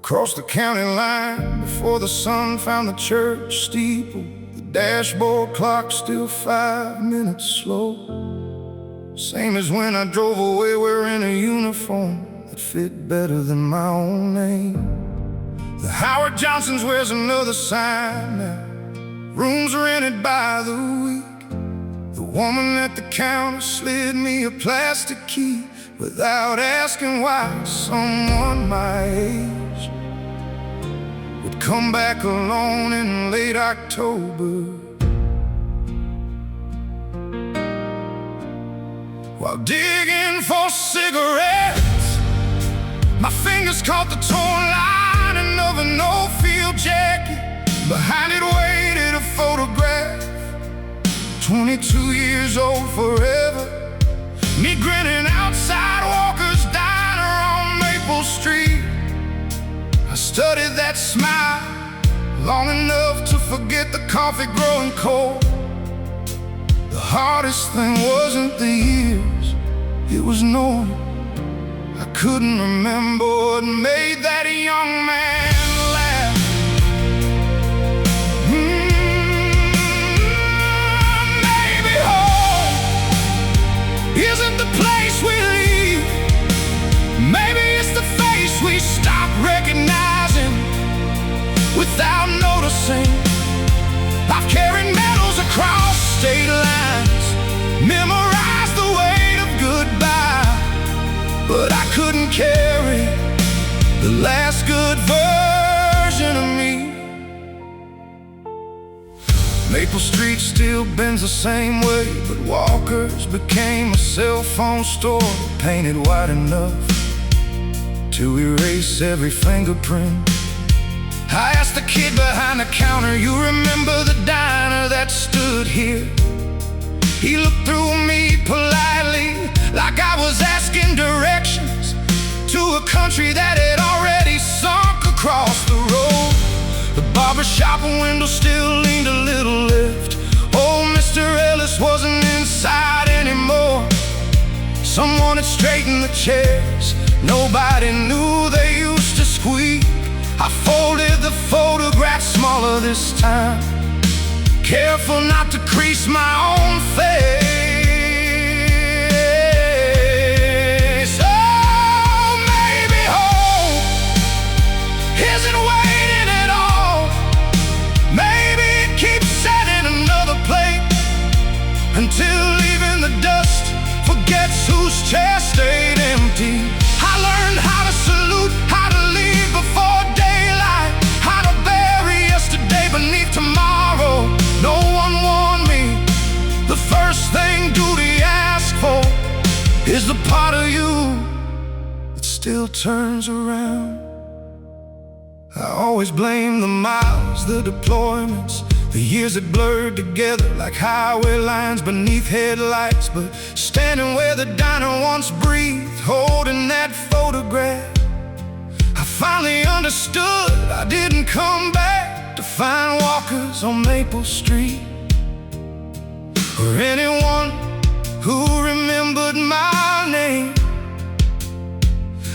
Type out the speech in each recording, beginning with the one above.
Across the county line, before the sun found the church steeple, the dashboard clock still 5 minutes slow. Same as when I drove away wearing a uniform that fit better than my own name. The Howard Johnson's wears another sign now, rooms rented by the week. The woman at the counter slid me a plastic key without asking why. Someone my age would come back alone in late October, while digging for cigarettes. My fingers caught the torn lining of an old field jacket. Behind it waited a photograph, 22 years old forever. Me grinning outside Walker's Diner on Maple Street. I studied that smile long enough to forget the coffee growing cold. The hardest thing wasn't the years, it was knowing I couldn't remember what made that young man laugh. Maybe home isn't the place we leave. Maybe it's the face we stop recognizing without noticing. I've carried medals across state lines, memorized the weight of goodbye, but I couldn't carry the last good version of me. Maple Street still bends the same way, but Walker's became a cell phone store, painted white enough to erase every fingerprint. I asked the kid behind the counter, you remember the diner that stood here? He looked through me politely, like I was asking directions to a country that had already sunk across the road. The barbershop window still leaned a little lift. Old Mr. Ellis wasn't inside anymore. Someone had straightened the chairs, nobody knew they used to squeak. I folded the photograph smaller this time, careful not to crease my own face. Oh, maybe hope isn't waiting at all. Maybe it keeps setting another plate until leaving the dust forgets whose chair stayed empty. I learned how to salute, how to leave before daylight, how to bury yesterday beneath tomorrow. No one warned me the first thing duty asks for is the part of you that still turns around. I always blame the miles, the deployments, the years that blurred together like highway lines beneath headlights. But standing where the diner once breathed, holding that photograph, I finally understood I didn't come back to find Walkers on Maple Street, or anyone who remembered my name.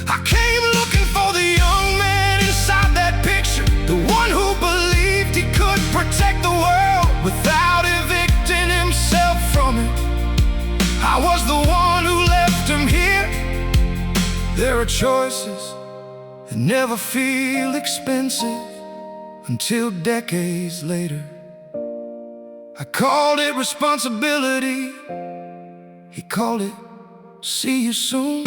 I came looking for the young man inside that picture, the one who believed he could protect the world without evicting himself from it. I was the one who left him here. There are choices that never feel expensive until decades later. I called it responsibility, he called it see you soon.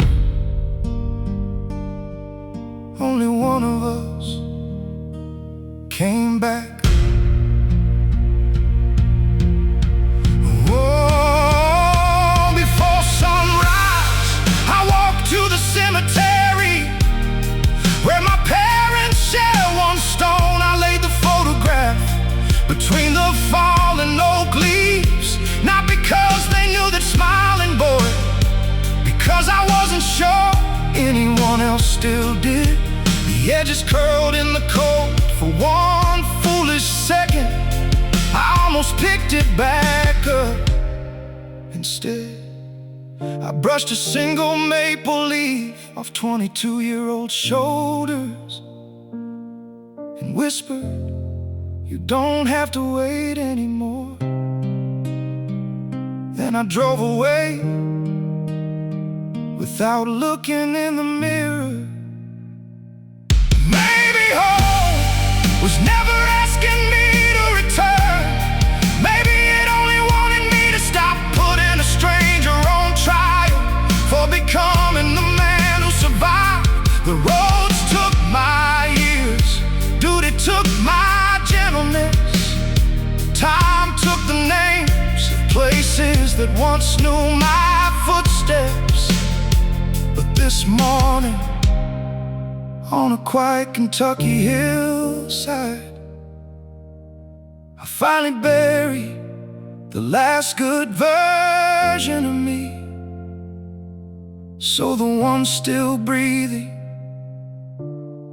Only one of us came back. Oh, before sunrise, I walked to the cemetery where my parents share one stone. I laid the photograph between the fallen oak leaves, not because they knew that smiling boy, because I wasn't sure anyone else still did. The edges curled in the cold for one foolish second. I almost picked it back up. Instead, I brushed a single maple leaf off 22-year-old shoulders whispered, "You don't have to wait anymore." Then I drove away without looking in the mirror. Maybe home was never asking me to return. Maybe it only wanted me to stop putting a stranger on trial for becoming the man who survived. The roads took my years, duty took my gentleness. Time took the names of places that once knew my footsteps. But this morning, on a quiet Kentucky hillside, I finally buried the last good version of me, so the one still breathing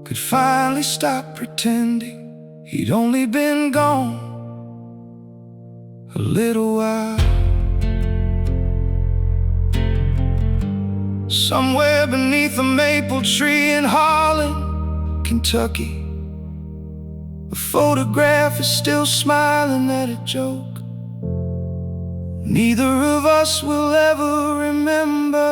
could finally stop pretending he'd only been gone a little while. Somewhere beneath a maple tree in Harlan, Kentucky, a photograph is still smiling at a joke neither of us will ever remember.